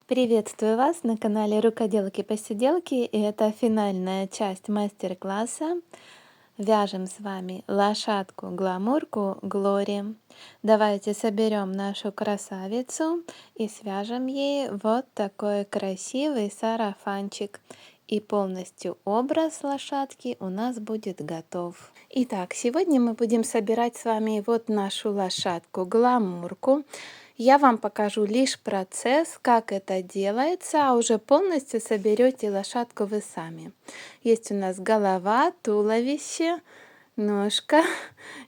Приветствую вас на канале Рукоделки-посиделки, и это финальная часть мастер-класса. Вяжем с вами лошадку-гламурку Глори. Давайте соберем нашу красавицу и свяжем ей вот такой красивый сарафанчик. И полностью образ лошадки у нас будет готов. Итак, сегодня мы будем собирать с вами вот нашу лошадку-гламурку. Я вам покажу лишь процесс, как это делается, а уже полностью соберете лошадку вы сами. Есть у нас голова, туловище, ножка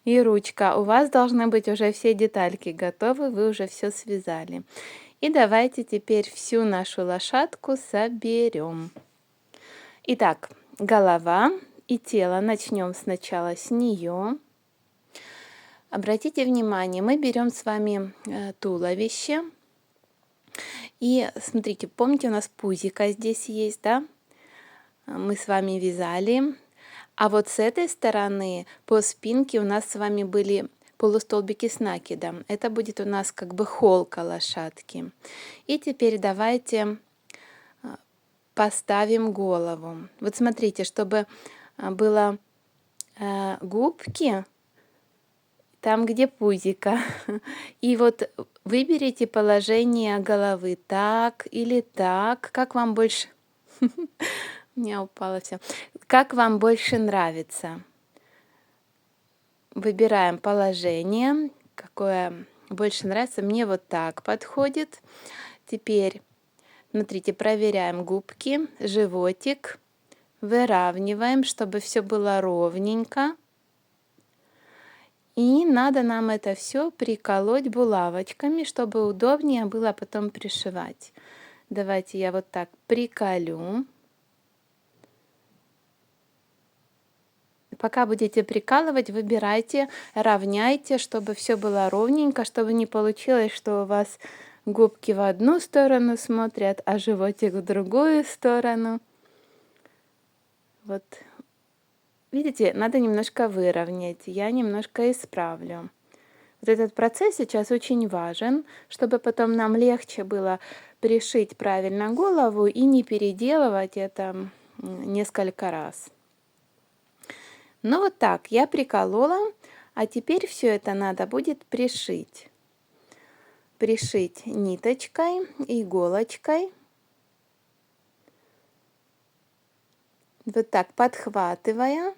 и ручка. У вас должны быть уже все детальки готовы, вы уже все связали. И давайте теперь всю нашу лошадку соберем. Итак, голова и тело. Начнем сначала с нее. Обратите внимание, мы берем с вами туловище. И смотрите, помните, у нас пузико здесь есть, да? Мы с вами вязали. А вот с этой стороны по спинке у нас с вами были полустолбики с накидом. Это будет у нас как бы холка лошадки. И теперь давайте поставим голову. Вот смотрите, чтобы было губки там, где пузико. И вот выберите положение головы так или так, как вам больше... У меня упало все. Как вам больше нравится? Выбираем положение, какое больше нравится. Мне вот так подходит. Теперь, смотрите, проверяем губки, животик. Выравниваем, чтобы все было ровненько. И надо нам это все приколоть булавочками, чтобы удобнее было потом пришивать. Давайте я вот так приколю. Пока будете прикалывать, выбирайте, равняйте, чтобы все было ровненько, чтобы не получилось, что у вас губки в одну сторону смотрят, а животик в другую сторону. Вот. Видите, надо немножко выровнять. Я немножко исправлю. Вот этот процесс сейчас очень важен, чтобы потом нам легче было пришить правильно голову и не переделывать это несколько раз. Ну вот так, я приколола, а теперь все это надо будет пришить. Пришить ниточкой, иголочкой. Вот так подхватывая,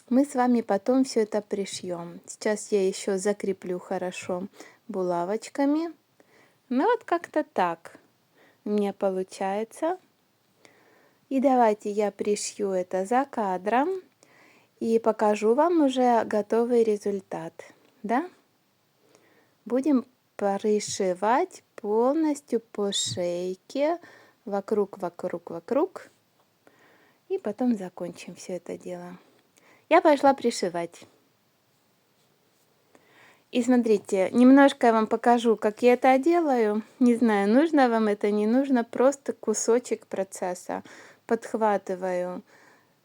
мы с вами потом все это пришьем. Сейчас я еще закреплю хорошо булавочками. Ну вот как-то так у меня получается. И давайте я пришью это за кадром и покажу вам уже готовый результат. Да? Будем пришивать полностью по шейке, вокруг. И потом закончим все это дело. Я пошла пришивать. И смотрите, немножко я вам покажу, как я это делаю. Не знаю, нужно вам это, не нужно, просто кусочек процесса. Подхватываю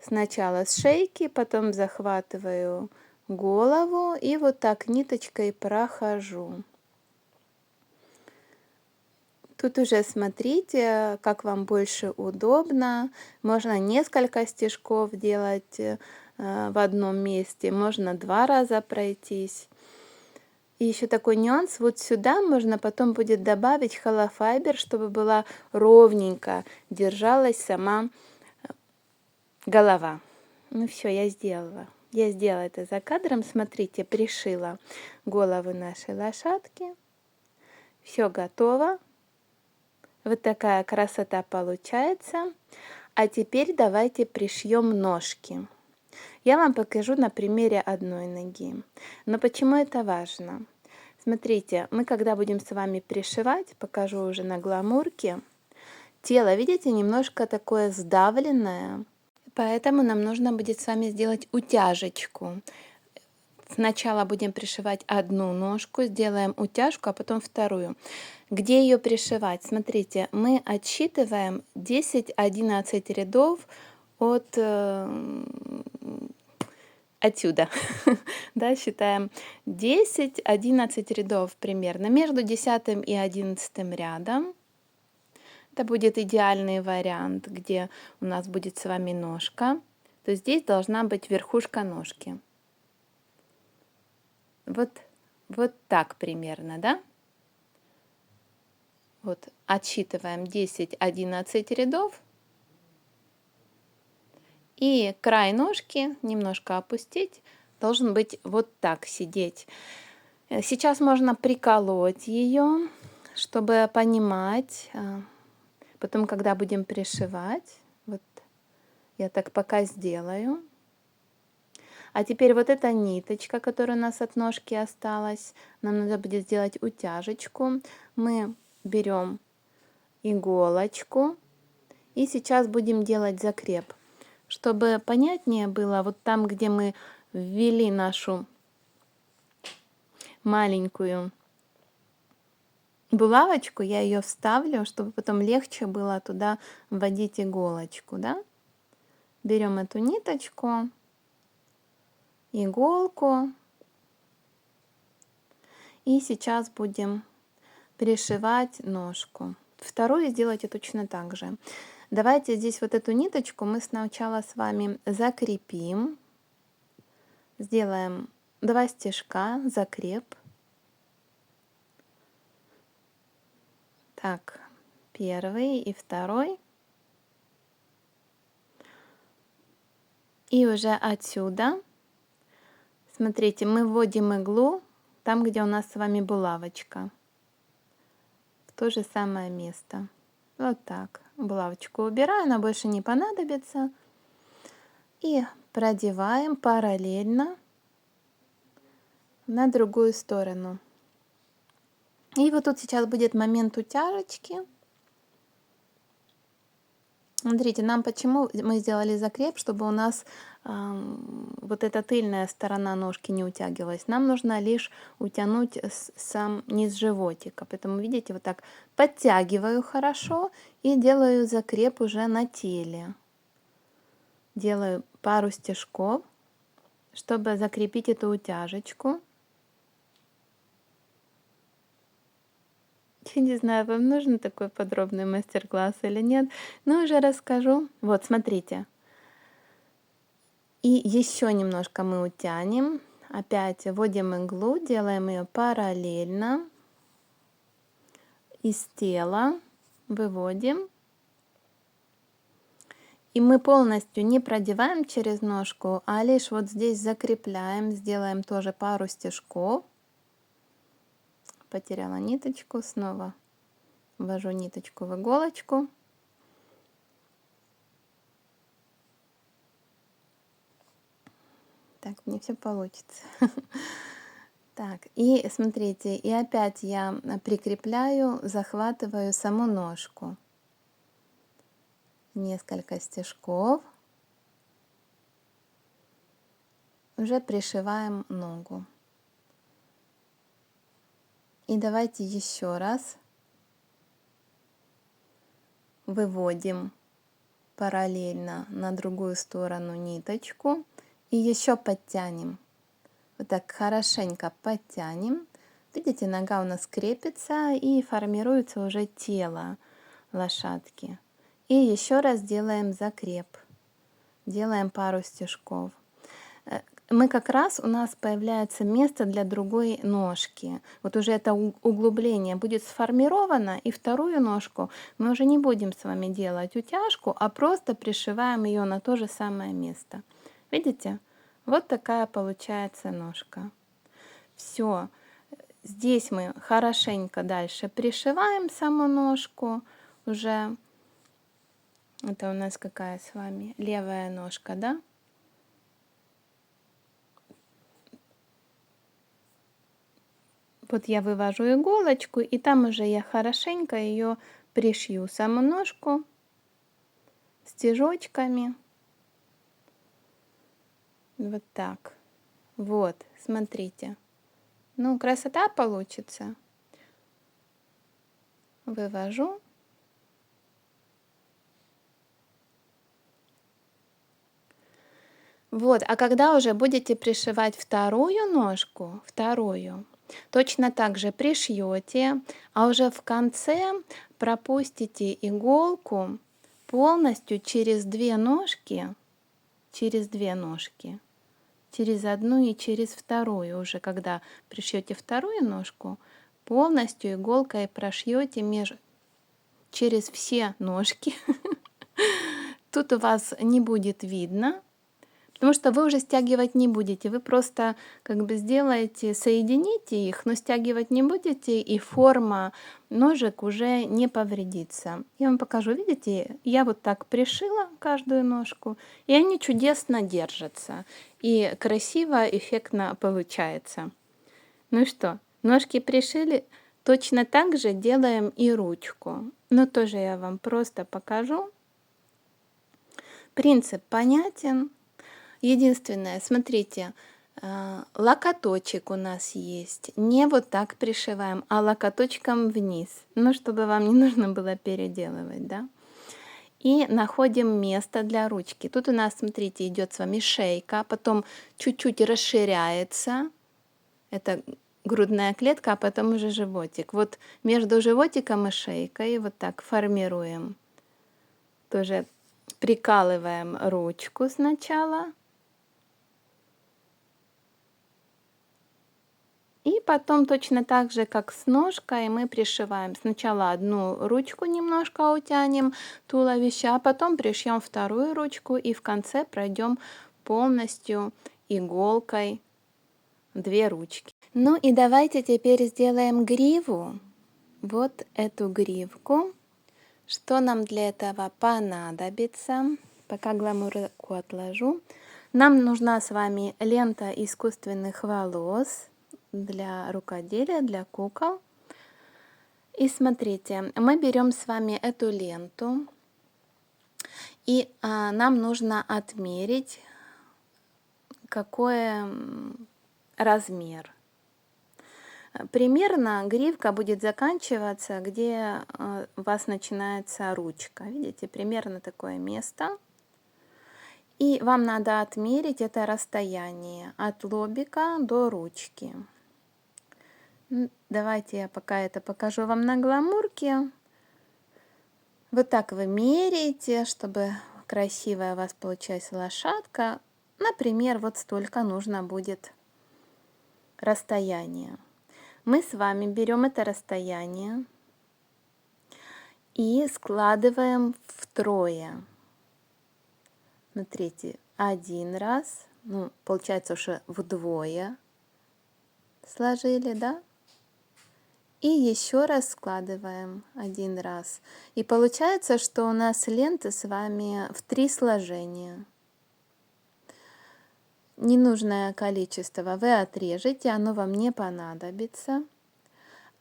сначала с шейки, потом захватываю голову и вот так ниточкой прохожу. Тут уже смотрите, как вам больше удобно. Можно несколько стежков делать в одном месте, можно 2 раза пройтись. И еще такой нюанс, вот сюда можно потом будет добавить холофайбер, чтобы была ровненько держалась сама голова. Ну все, я сделала. Я сделала это за кадром. Смотрите, пришила голову нашей лошадки. Все готово. Вот такая красота получается. А теперь давайте пришьем ножки. Я вам покажу на примере одной ноги. Но почему это важно? Смотрите, мы когда будем с вами пришивать, покажу уже на гламурке, тело, видите, немножко такое сдавленное. Поэтому нам нужно будет с вами сделать утяжечку. Сначала будем пришивать одну ножку, сделаем утяжку, а потом вторую. Где ее пришивать? Смотрите, мы отсчитываем 10-11 рядов от отсюда. Да, считаем 10-11 рядов примерно между 10 и 11 рядом. Это будет идеальный вариант, где у нас будет с вами ножка. То есть здесь должна быть верхушка ножки. Вот так примерно, да? Вот отсчитываем 10-11 рядов. И край ножки немножко опустить, должен быть вот так сидеть. Сейчас можно приколоть ее, чтобы понимать, потом, когда будем пришивать, вот я так пока сделаю. А теперь вот эта ниточка, которая у нас от ножки осталась, нам надо будет сделать утяжечку. Мы берем иголочку и сейчас будем делать закреп. Чтобы понятнее было, вот там, где мы ввели нашу маленькую булавочку, я ее вставлю, чтобы потом легче было туда вводить иголочку, да? Берем эту ниточку, иголку, и сейчас будем пришивать ножку. Вторую сделайте точно так же. Давайте здесь вот эту ниточку мы сначала с вами закрепим. Сделаем 2 стежка, закреп. Так, первый и второй. И уже отсюда, смотрите, мы вводим иглу там, где у нас с вами булавочка. В то же самое место. Вот так. Булавочку убираю, она больше не понадобится. И продеваем параллельно на другую сторону. И вот тут сейчас будет момент утяжечки. Смотрите, нам почему мы сделали закреп, чтобы у нас вот эта тыльная сторона ножки не утягивалась. Нам нужно лишь утянуть сам низ животика. Поэтому, видите, вот так подтягиваю хорошо и делаю закреп уже на теле. Делаю пару стежков, чтобы закрепить эту утяжечку. Я не знаю, вам нужен такой подробный мастер-класс или нет, но уже расскажу. Вот, смотрите. И еще немножко мы утянем. Опять вводим иглу, делаем ее параллельно. Из тела выводим. И мы полностью не продеваем через ножку, а лишь вот здесь закрепляем. Сделаем тоже пару стежков. Потеряла ниточку, снова ввожу ниточку в иголочку. Так, мне все получится. Так, и смотрите, и опять я прикрепляю, захватываю саму ножку. Несколько стежков. Уже пришиваем ногу. И давайте еще раз выводим параллельно на другую сторону ниточку и еще подтянем. Вот так хорошенько подтянем. Видите, нога у нас крепится и формируется уже тело лошадки. И еще раз делаем закреп. Делаем пару стежков. Мы как раз, у нас появляется место для другой ножки. Вот уже это углубление будет сформировано, и вторую ножку мы уже не будем с вами делать утяжку, а просто пришиваем ее на то же самое место. Видите? Вот такая получается ножка. Все. Здесь мы хорошенько дальше пришиваем саму ножку. Уже это у нас какая с вами? Левая ножка, да? Вот я вывожу иголочку, и там уже я хорошенько ее пришью, саму ножку стежочками. Вот так. Вот, смотрите. Ну, красота получится. Вывожу. Вот, а когда уже будете пришивать вторую ножку, точно так же пришьете, а уже в конце пропустите иголку полностью через две ножки, через одну и через вторую. Уже когда пришьете вторую ножку, полностью иголкой прошьете через все ножки. Тут у вас не будет видно, потому что вы уже стягивать не будете. Вы просто как бы сделаете, соедините их, но стягивать не будете, и форма ножек уже не повредится. Я вам покажу, видите, я вот так пришила каждую ножку, и они чудесно держатся. И красиво, эффектно получается. Ну и что, ножки пришили? Точно так же делаем и ручку. Но тоже я вам просто покажу. Принцип понятен. Единственное, смотрите, локоточек у нас есть. Не вот так пришиваем, а локоточком вниз. Ну, чтобы вам не нужно было переделывать, да? И находим место для ручки. Тут у нас, смотрите, идет с вами шейка, потом чуть-чуть расширяется. Это грудная клетка, а потом уже животик. Вот между животиком и шейкой вот так формируем. Тоже прикалываем ручку сначала. И потом точно так же, как с ножкой, мы пришиваем. Сначала одну ручку немножко утянем туловище, а потом пришьем вторую ручку и в конце пройдем полностью иголкой две ручки. Ну и давайте теперь сделаем гриву. Вот эту гривку. Что нам для этого понадобится? Пока гламурку отложу. Нам нужна с вами лента искусственных волос для рукоделия, для кукол. И смотрите, мы берем с вами эту ленту, и нам нужно отмерить, какой размер. Примерно гривка будет заканчиваться, где у вас начинается ручка. Видите, примерно такое место. И вам надо отмерить это расстояние от лобика до ручки. Давайте я пока это покажу вам на гламурке. Вот так вы меряете, чтобы красивая у вас получилась лошадка. Например, вот столько нужно будет расстояния. Мы с вами берем это расстояние и складываем втрое. Смотрите, один раз, ну, получается уже вдвое сложили, да? И еще раз складываем один раз. И получается, что у нас лента с вами в 3 сложения. Ненужное количество вы отрежете, оно вам не понадобится.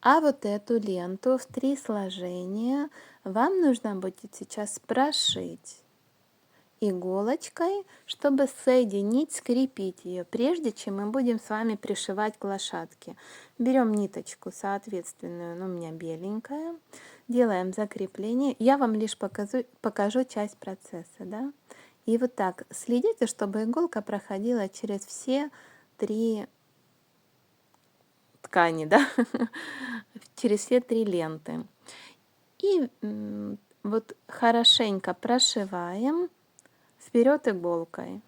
А вот эту ленту в 3 сложения вам нужно будет сейчас прошить иголочкой, чтобы соединить, скрепить ее, прежде чем мы будем с вами пришивать к лошадке. Берем ниточку соответственную, но у меня беленькая, делаем закрепление. Я вам лишь покажу часть процесса, да? И вот так следите, чтобы иголка проходила через все 3 ткани, да? Через все 3 ленты. И вот хорошенько прошиваем вперед иголкой.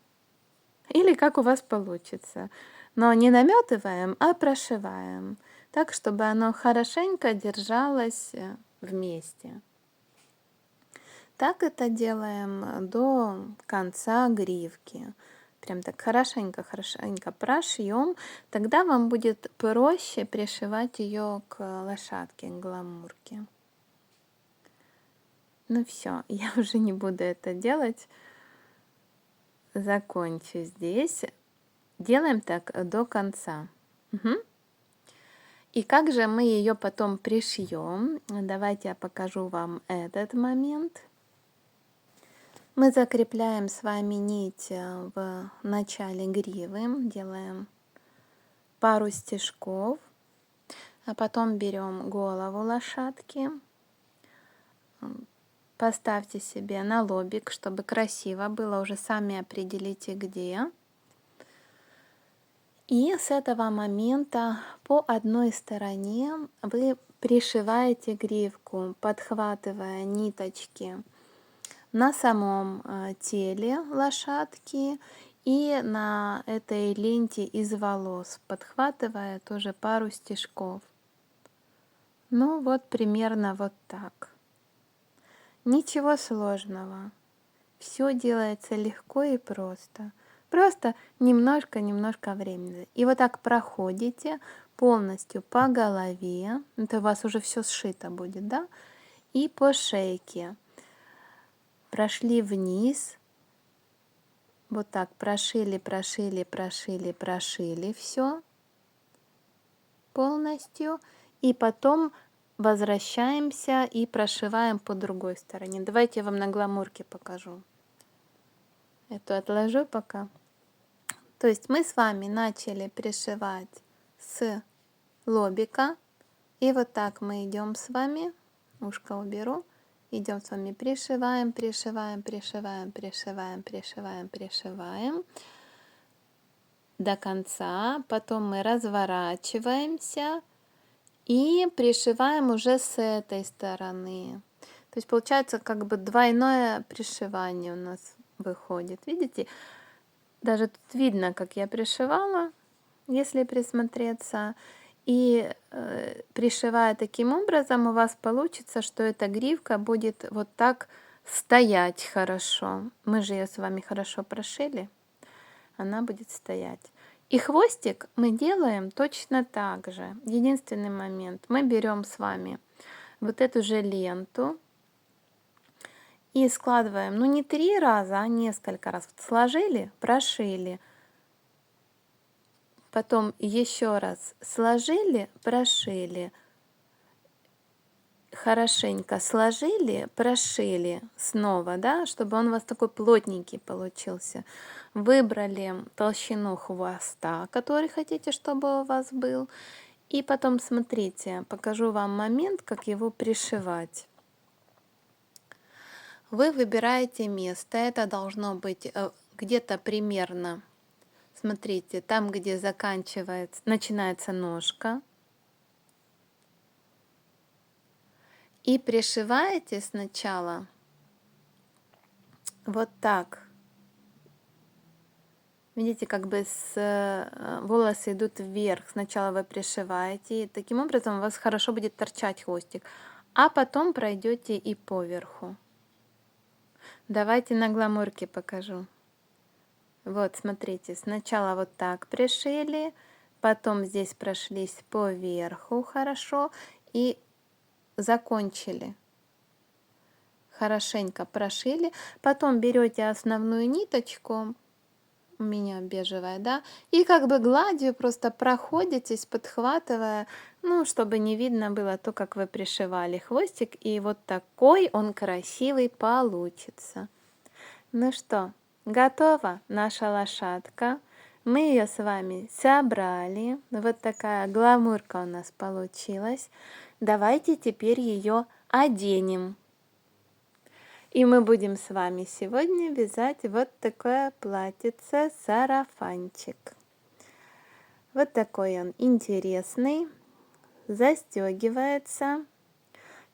Или как у вас получится. Но не наметываем, а прошиваем. Так, чтобы оно хорошенько держалось вместе. Так это делаем до конца гривки. Прям так хорошенько прошьем. Тогда вам будет проще пришивать ее к лошадке, к гламурке. Ну все, я уже не буду это делать. Закончу здесь. Делаем так до конца. Угу. И как же мы ее потом пришьем? Давайте я покажу вам этот момент. Мы закрепляем с вами нить в начале гривы, делаем пару стежков, а потом берем голову лошадки. Поставьте себе на лобик, чтобы красиво было, уже сами определите где. И с этого момента по одной стороне вы пришиваете гривку, подхватывая ниточки на самом теле лошадки и на этой ленте из волос, подхватывая тоже пару стежков. Ну вот примерно вот так. Ничего сложного. Все делается легко и просто. Просто немножко времени. И вот так проходите полностью по голове. Это у вас уже все сшито будет, да? И по шейке. Прошли вниз. Вот так прошили все полностью. И потом возвращаемся и прошиваем по другой стороне. Давайте я вам на гламурке покажу. Эту отложу пока. То есть мы с вами начали пришивать с лобика. И вот так мы идем с вами. Ушко уберу. Идем с вами, пришиваем до конца. Потом мы разворачиваемся и пришиваем уже с этой стороны. То есть получается как бы двойное пришивание у нас выходит. Видите? Даже тут видно, как я пришивала, если присмотреться. И пришивая таким образом, у вас получится, что эта гривка будет вот так стоять хорошо. Мы же ее с вами хорошо прошили. Она будет стоять. И хвостик мы делаем точно так же. Единственный момент. Мы берем с вами вот эту же ленту и складываем, ну не 3 раза, а несколько раз. Вот сложили, прошили. Потом еще раз сложили, прошили. Хорошенько сложили, прошили снова, да, чтобы он у вас такой плотненький получился. Выбрали толщину хвоста, который хотите, чтобы у вас был. И потом смотрите, покажу вам момент, как его пришивать. Вы выбираете место, это должно быть где-то примерно, смотрите, там, где начинается ножка. И пришиваете сначала вот так. Видите, как бы волосы идут вверх. Сначала вы пришиваете, и таким образом у вас хорошо будет торчать хвостик. А потом пройдете и по верху. Давайте на гламурке покажу. Вот, смотрите, сначала вот так пришили, потом здесь прошлись по верху хорошо и закончили. Хорошенько прошили. Потом берете основную ниточку, у меня бежевая, да, и как бы гладью просто проходитесь, подхватывая, ну, чтобы не видно было то, как вы пришивали хвостик, и вот такой он красивый получится. Ну что, готова наша лошадка. Мы ее с вами собрали. Вот такая гламурка у нас получилась. Давайте теперь ее оденем. И мы будем с вами сегодня вязать вот такое платьице-сарафанчик. Вот такой он интересный, застегивается.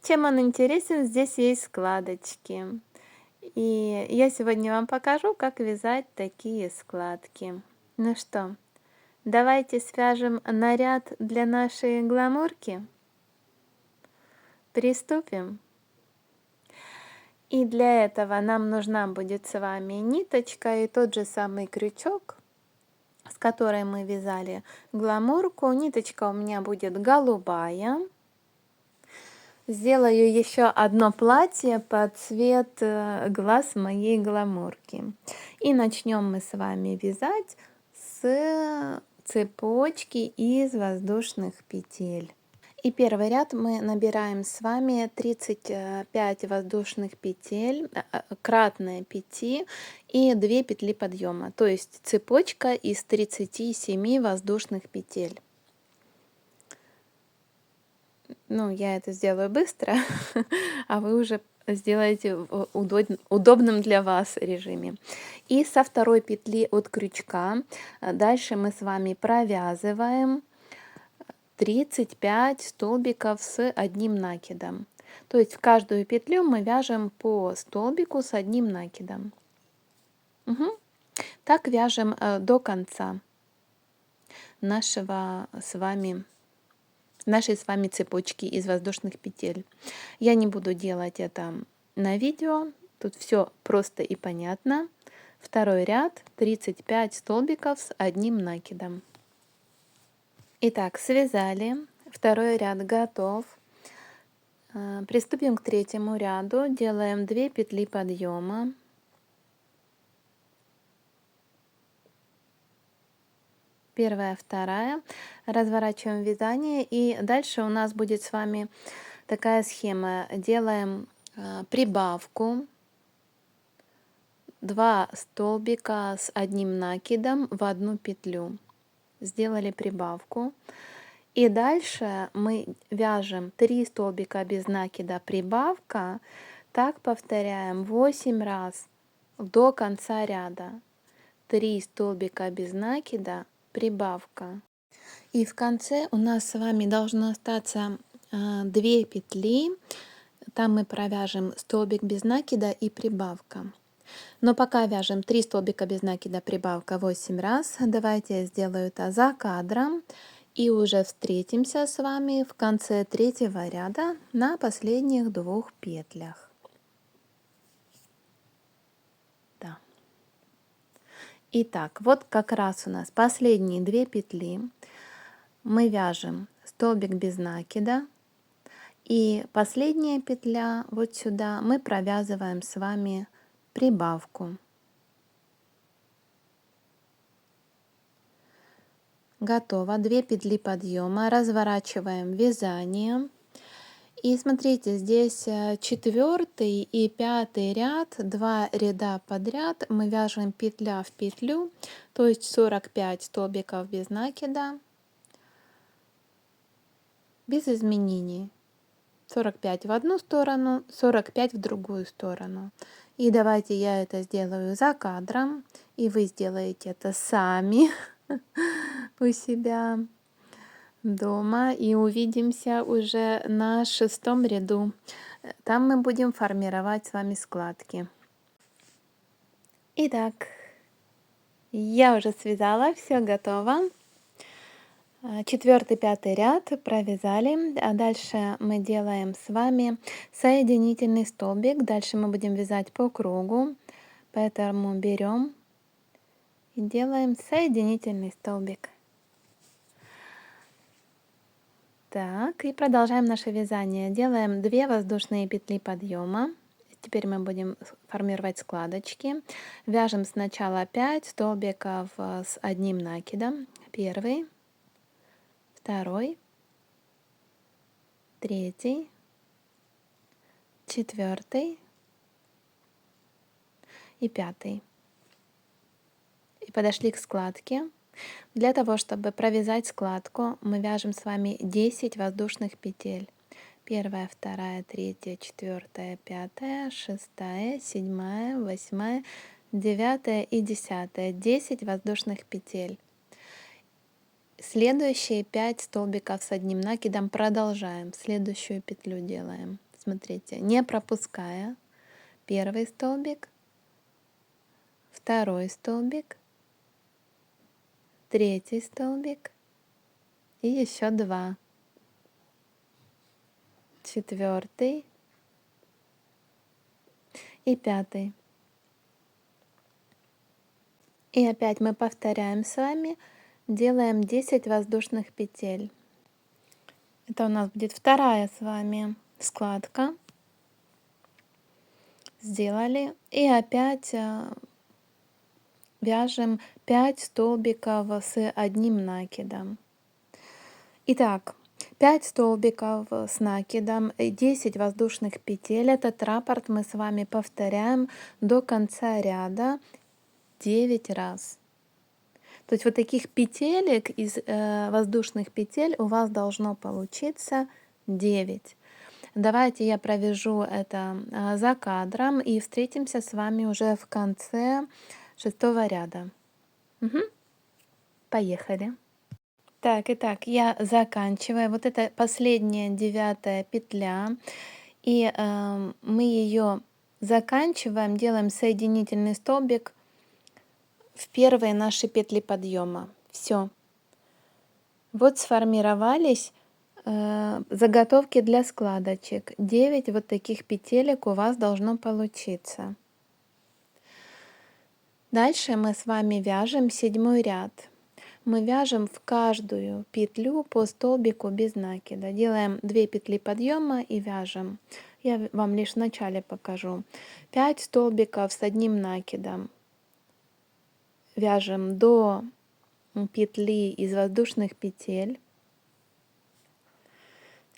Чем он интересен, здесь есть складочки. И я сегодня вам покажу, как вязать такие складки. Ну что, давайте свяжем наряд для нашей гламурки. Приступим. И для этого нам нужна будет с вами ниточка и тот же самый крючок, с которой мы вязали гламурку. Ниточка у меня будет голубая. Сделаю еще одно платье под цвет глаз моей гламурки. И начнем мы с вами вязать с цепочки из воздушных петель. И первый ряд мы набираем с вами 35 воздушных петель, кратное 5 и 2 петли подъема, то есть цепочка из 37 воздушных петель. Ну, я это сделаю быстро, а вы уже сделаете в удобном для вас режиме. И со второй петли от крючка дальше мы с вами провязываем 35 столбиков с одним накидом. То есть в каждую петлю мы вяжем по столбику с одним накидом. Мгм. Так вяжем до конца нашей с вами цепочки из воздушных петель. Я не буду делать это на видео, тут все просто и понятно. Второй ряд, 35 столбиков с одним накидом. Итак, связали, второй ряд готов. Приступим к третьему ряду, делаем 2 петли подъема. Первая, вторая, разворачиваем вязание, и дальше у нас будет с вами такая схема. Делаем прибавку, 2 столбика с одним накидом в одну петлю. Сделали прибавку. И дальше мы вяжем 3 столбика без накида, прибавка. Так повторяем 8 раз до конца ряда. 3 столбика без накида, прибавка. И в конце у нас с вами должно остаться 2 петли. Там мы провяжем столбик без накида и прибавка. Но пока вяжем 3 столбика без накида, прибавка 8 раз. Давайте я сделаю это за кадром. И уже встретимся с вами в конце третьего ряда на последних 2 петлях. Да. Итак, вот как раз у нас последние 2 петли. Мы вяжем столбик без накида. И последняя петля, вот сюда, мы провязываем с вами прибавку. Готово. 2 петли подъема. Разворачиваем вязание. И смотрите, здесь 4-й и 5-й ряд, 2 ряда подряд мы вяжем петля в петлю, то есть 45 столбиков без накида, без изменений. 45 в одну сторону, 45 в другую сторону. И давайте я это сделаю за кадром, и вы сделаете это сами у себя дома. И увидимся уже на 6-м ряду. Там мы будем формировать с вами складки. Итак, я уже связала, все готово. 4-й, 5-й ряд провязали, а дальше мы делаем с вами соединительный столбик. Дальше мы будем вязать по кругу, поэтому берем и делаем соединительный столбик. Так, и продолжаем наше вязание. Делаем 2 воздушные петли подъема. Теперь мы будем формировать складочки. Вяжем сначала 5 столбиков с одним накидом. Первый, второй, третий, 4-й и 5-й. И подошли к складке. Для того, чтобы провязать складку, мы вяжем с вами 10 воздушных петель. 1, 2, 3, 4, 5, 6, 7, 8, 9 и 10. 10 воздушных петель. Следующие 5 столбиков с одним накидом продолжаем. Следующую петлю делаем. Смотрите, не пропуская. Первый столбик, второй столбик, третий столбик и еще 2. 4-й и 5-й. И опять мы повторяем с вами, делаем 10 воздушных петель. Это у нас будет вторая с вами складка. Сделали. И опять вяжем 5 столбиков с одним накидом. Итак, 5 столбиков с накидом, 10 воздушных петель. Этот раппорт мы с вами повторяем до конца ряда 9 раз. То есть вот таких петелек из воздушных петель у вас должно получиться 9. Давайте я провяжу это за кадром и встретимся с вами уже в конце 6-го ряда. Угу. Поехали. Так, итак, я заканчиваю. Вот это последняя 9 петля, и мы ее заканчиваем, делаем соединительный столбик в первые наши петли подъема. Все. Вот сформировались заготовки для складочек. 9 вот таких петелек у вас должно получиться. Дальше мы с вами вяжем 7 ряд. Мы вяжем в каждую петлю по столбику без накида. Делаем 2 петли подъема и вяжем. Я вам лишь в начале покажу. 5 столбиков с одним накидом. Вяжем до петли из воздушных петель.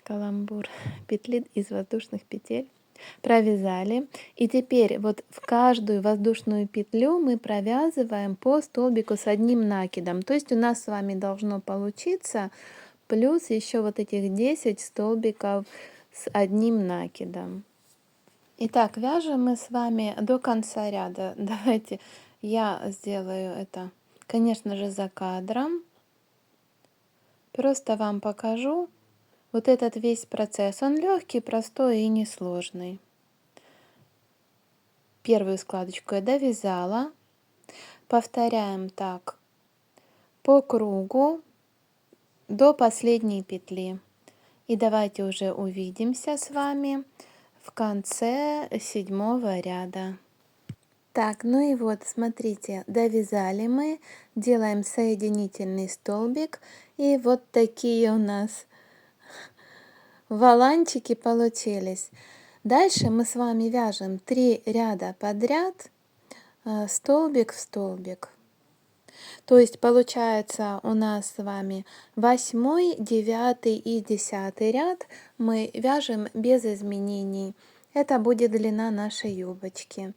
Каламбур. Петли из воздушных петель. Провязали. И теперь вот в каждую воздушную петлю мы провязываем по столбику с одним накидом. То есть у нас с вами должно получиться плюс еще вот этих 10 столбиков с одним накидом. Итак, вяжем мы с вами до конца ряда. Давайте я сделаю это, конечно же, за кадром. Просто вам покажу вот этот весь процесс. Он легкий, простой и несложный. Первую складочку я довязала. Повторяем так по кругу до последней петли. И давайте уже увидимся с вами в конце 7 ряда. Так, ну и вот, смотрите, довязали мы, делаем соединительный столбик, и вот такие у нас воланчики получились. Дальше мы с вами вяжем 3 ряда подряд, столбик в столбик. То есть получается у нас с вами 8, 9 и 10 ряд мы вяжем без изменений. Это будет длина нашей юбочки.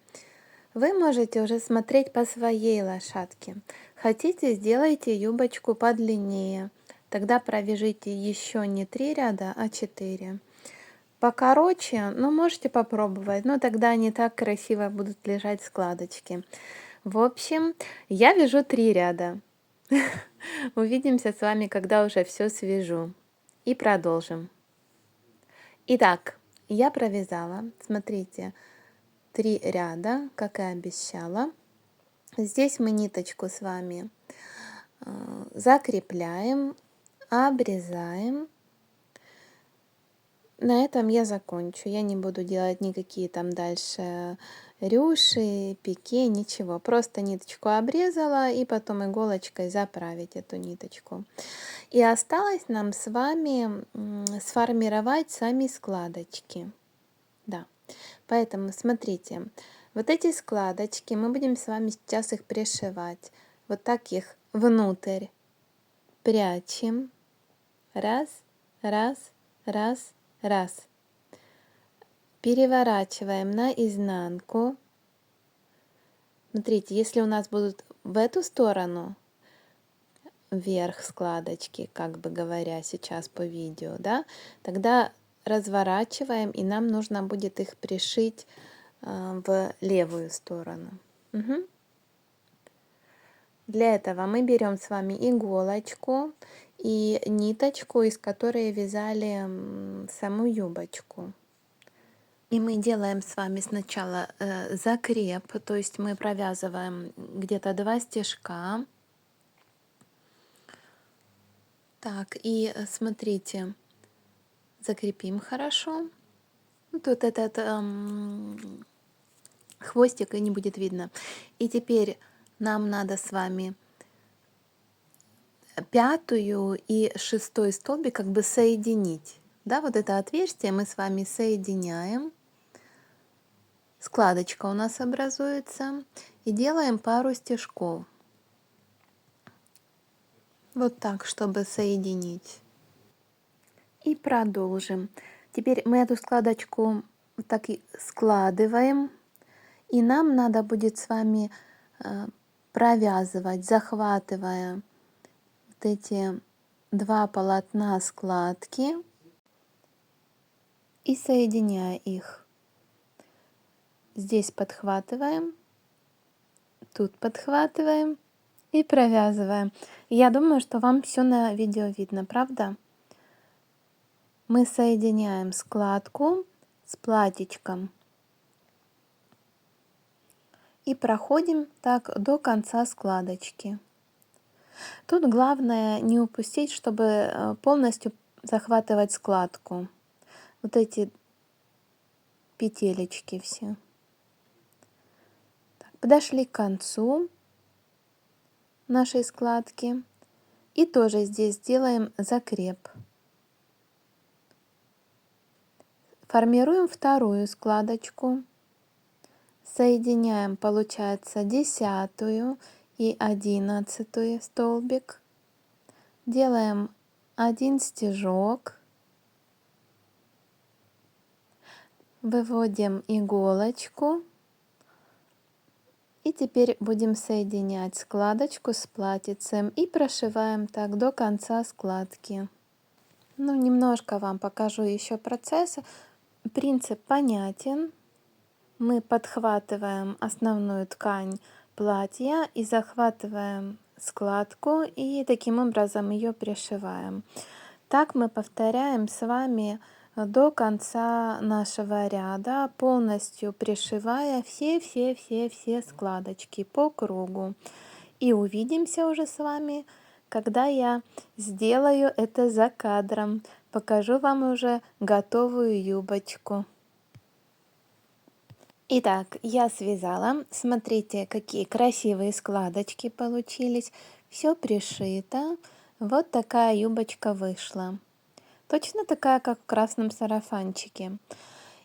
Вы можете уже смотреть по своей лошадке. Хотите, сделайте юбочку подлиннее. Тогда провяжите еще не 3 ряда, а 4. Покороче, ну можете попробовать, но тогда не так красиво будут лежать складочки. В общем, я вяжу 3 ряда. Увидимся с вами, когда уже все свяжу. И продолжим. Итак, я провязала, смотрите, 3 ряда, как и обещала. Здесь мы ниточку с вами закрепляем, обрезаем. На этом я закончу. Я не буду делать никакие там дальше рюши, пике, ничего. Просто ниточку обрезала и потом иголочкой заправить эту ниточку. И осталось нам с вами сформировать сами складочки. Да. Поэтому смотрите, вот эти складочки, мы будем с вами сейчас их пришивать. Вот так их внутрь прячем. Раз, раз, раз, раз. Переворачиваем наизнанку. Смотрите, если у нас будут в эту сторону вверх складочки, как бы говоря сейчас по видео, да, тогда разворачиваем, и нам нужно будет их пришить в левую сторону. Угу. Для этого мы берем с вами иголочку и ниточку, из которой вязали саму юбочку. И мы делаем с вами сначала закреп, то есть мы провязываем где-то 2 стежка. Так, и смотрите, закрепим хорошо. Тут этот хвостик и не будет видно. И теперь нам надо с вами 5-ю и 6-й столбик как бы соединить. Да, вот это отверстие мы с вами соединяем. Складочка у нас образуется. И делаем пару стежков. Вот так, чтобы соединить. И продолжим. Теперь мы эту складочку вот так и складываем. И нам надо будет с вами провязывать, захватывая вот эти 2 полотна складки и соединяя их. Здесь подхватываем, тут подхватываем И провязываем. Я думаю, что вам все на видео видно, правда? Мы соединяем складку с платьичком и проходим так до конца складочки. Тут главное не упустить, чтобы полностью захватывать складку. Вот эти петелечки все. Так, подошли к концу нашей складки. И тоже здесь сделаем закреп. Формируем вторую складочку. Соединяем, получается, 10 и 11 столбик. Делаем один стежок. Выводим иголочку. И теперь будем соединять складочку с платьицем и прошиваем так до конца складки. Ну, немножко вам покажу еще процесс. Принцип понятен. Мы подхватываем основную ткань платья и захватываем складку и таким образом ее пришиваем. Так мы повторяем с вами до конца нашего ряда, полностью пришивая все складочки по кругу. И увидимся уже с вами, когда я сделаю это за кадром. Покажу вам уже готовую юбочку. Итак, я связала. Смотрите, какие красивые складочки получились. Все пришито. Вот такая юбочка вышла. Точно такая, как в красном сарафанчике.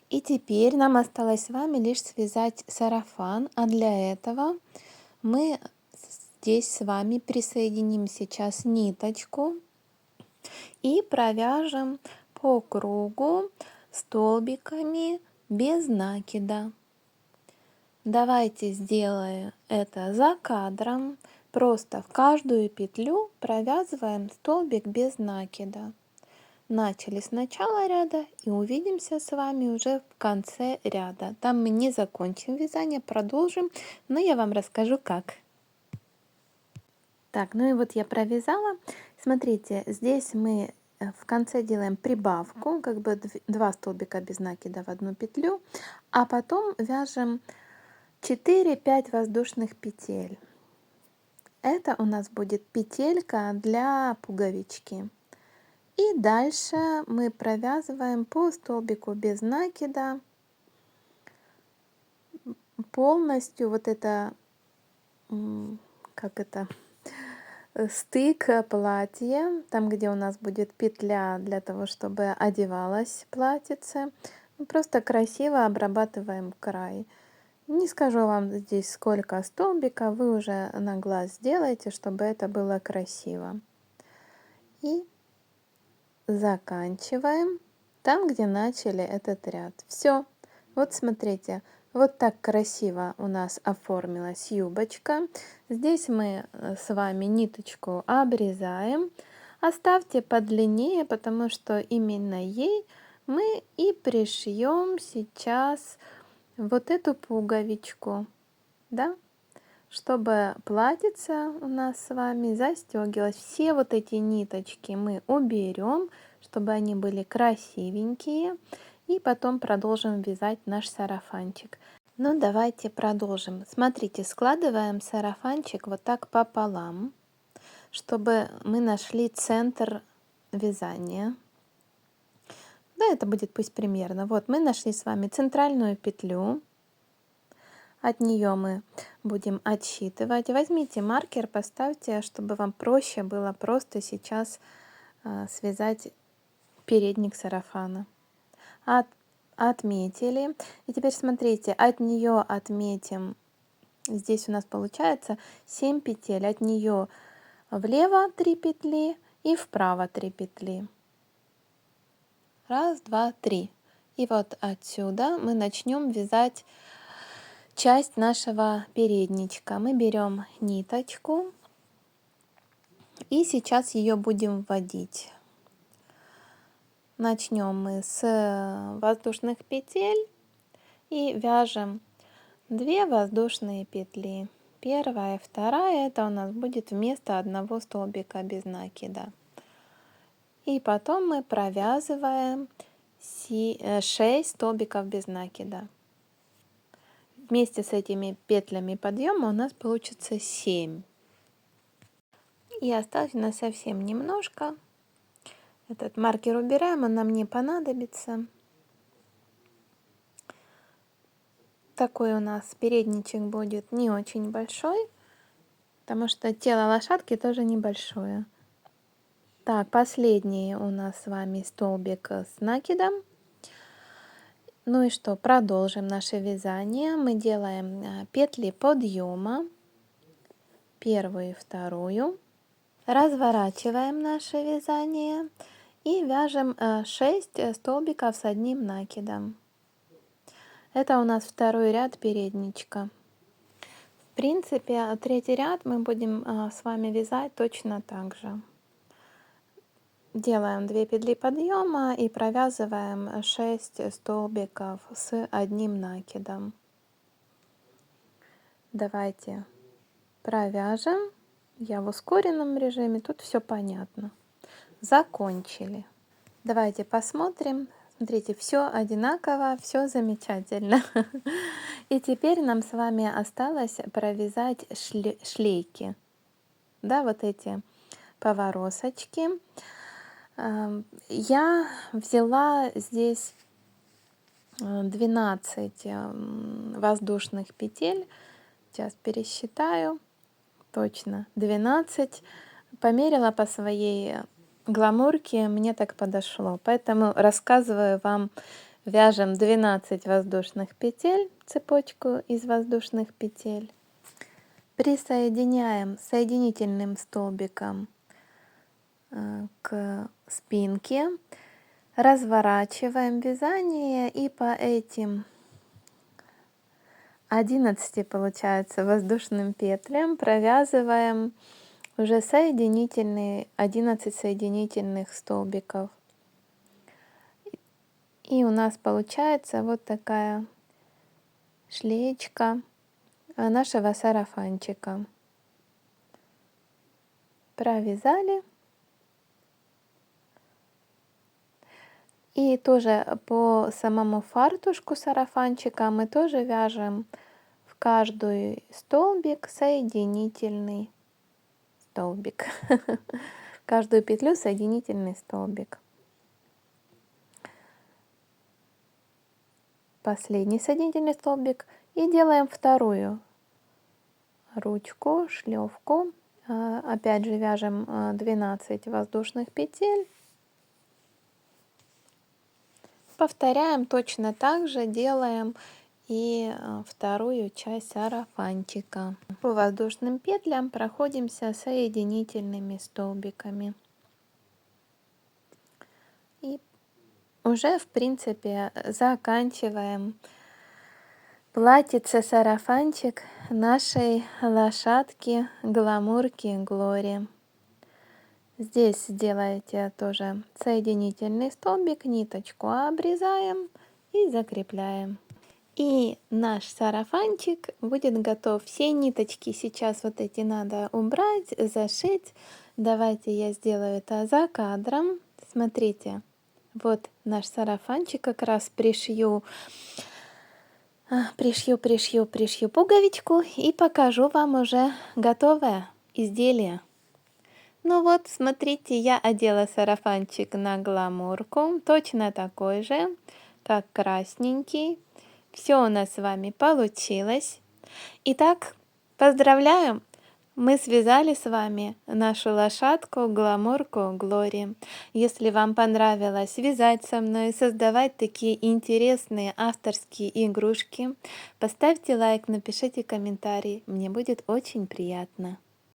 И теперь нам осталось с вами лишь связать сарафан, а для этого мы здесь с вами присоединим сейчас ниточку и провяжем по кругу столбиками без накида. Давайте сделаем это за кадром. Просто в каждую петлю провязываем столбик без накида. Начали с начала ряда и увидимся с вами уже в конце ряда. Там мы не закончим вязание, продолжим, но я вам расскажу как. Так, ну и вот я провязала. Смотрите, здесь мы в конце делаем прибавку, как бы 2 столбика без накида в одну петлю, а потом вяжем 4-5 воздушных петель. Это у нас будет петелька для пуговички. И дальше мы провязываем по столбику без накида полностью вот это, как это, стык платья, там где у нас будет петля для того, чтобы одевалось платьице. Просто красиво обрабатываем край. Не скажу вам здесь сколько столбиков, вы уже на глаз сделаете, чтобы это было красиво. И заканчиваем там, где начали этот ряд. Все. Вот смотрите, вот так красиво у нас оформилась юбочка. Здесь мы с вами ниточку обрезаем. Оставьте подлиннее, потому что именно ей мы и пришьем сейчас вот эту пуговичку, да, чтобы платьице у нас с вами застегивалось. Все вот эти ниточки мы уберем, чтобы они были красивенькие. И потом продолжим вязать наш сарафанчик. Ну, давайте продолжим. Смотрите, складываем сарафанчик вот так пополам, чтобы мы нашли центр вязания. Да, это будет пусть примерно. Вот мы нашли с вами центральную петлю. От нее мы будем отсчитывать. Возьмите маркер, поставьте, чтобы вам проще было просто сейчас связать передник сарафана. Отметили. И теперь смотрите, от нее отметим. Здесь у нас получается 7 петель. От нее влево 3 петли и вправо 3 петли. Раз, два, три. И вот отсюда мы начнем вязать часть нашего передничка. Мы берем ниточку и сейчас ее будем вводить. Начнем мы с воздушных петель и вяжем 2 воздушные петли. первая и вторая, это у нас будет вместо одного столбика без накида. И потом мы провязываем 6 столбиков без накида. Вместе с этими петлями подъема у нас получится 7. И осталось у нас совсем немножко. Этот маркер убираем, он нам не понадобится. Такой у нас передничек будет не очень большой, потому что тело лошадки тоже небольшое. Так, последний у нас с вами столбик с накидом. Ну и что, продолжим наше вязание. Мы делаем петли подъема, первую и вторую. Разворачиваем наше вязание и вяжем 6 столбиков с одним накидом. Это у нас второй ряд передничка. В принципе, третий ряд мы будем с вами вязать точно так же. Делаем 2 петли подъема и провязываем 6 столбиков с одним накидом. Давайте провяжем. Я в ускоренном режиме, тут все понятно. Закончили. Давайте посмотрим. Смотрите, все одинаково, все замечательно. И теперь нам с вами осталось провязать шлейки. Да, вот эти поворосочки. Я взяла здесь 12 воздушных петель. Сейчас пересчитаю. Точно, 12. Померила по своей гламурке, мне так подошло. Поэтому рассказываю вам, вяжем 12 воздушных петель, цепочку из воздушных петель. Присоединяем соединительным столбиком к спинке, разворачиваем вязание и по этим 11 получается воздушным петлям провязываем уже 11 соединительных столбиков. И у нас получается вот такая шлеечка нашего сарафанчика. Провязали. И тоже по самому фартушку сарафанчика мы тоже вяжем в каждый столбик соединительный столбик. В каждую петлю соединительный столбик. Последний соединительный столбик. И делаем вторую ручку, шлевку. Опять же вяжем 12 воздушных петель. Повторяем точно так же, делаем и вторую часть сарафанчика. По воздушным петлям проходимся соединительными столбиками. И уже в принципе заканчиваем платьице-сарафанчик нашей лошадки Гламурки Глори. Здесь сделаете тоже соединительный столбик, ниточку обрезаем и закрепляем. И наш сарафанчик будет готов. Все ниточки сейчас вот эти надо убрать, зашить. Давайте я сделаю это за кадром. Смотрите, вот наш сарафанчик, как раз пришью пуговичку и покажу вам уже готовое изделие. Ну вот, смотрите, я одела сарафанчик на гламурку, точно такой же, как красненький. Все у нас с вами получилось. Итак, поздравляю! Мы связали с вами нашу лошадку Гламурку Глори. Если вам понравилось вязать со мной, создавать такие интересные авторские игрушки, поставьте лайк, напишите комментарий, мне будет очень приятно.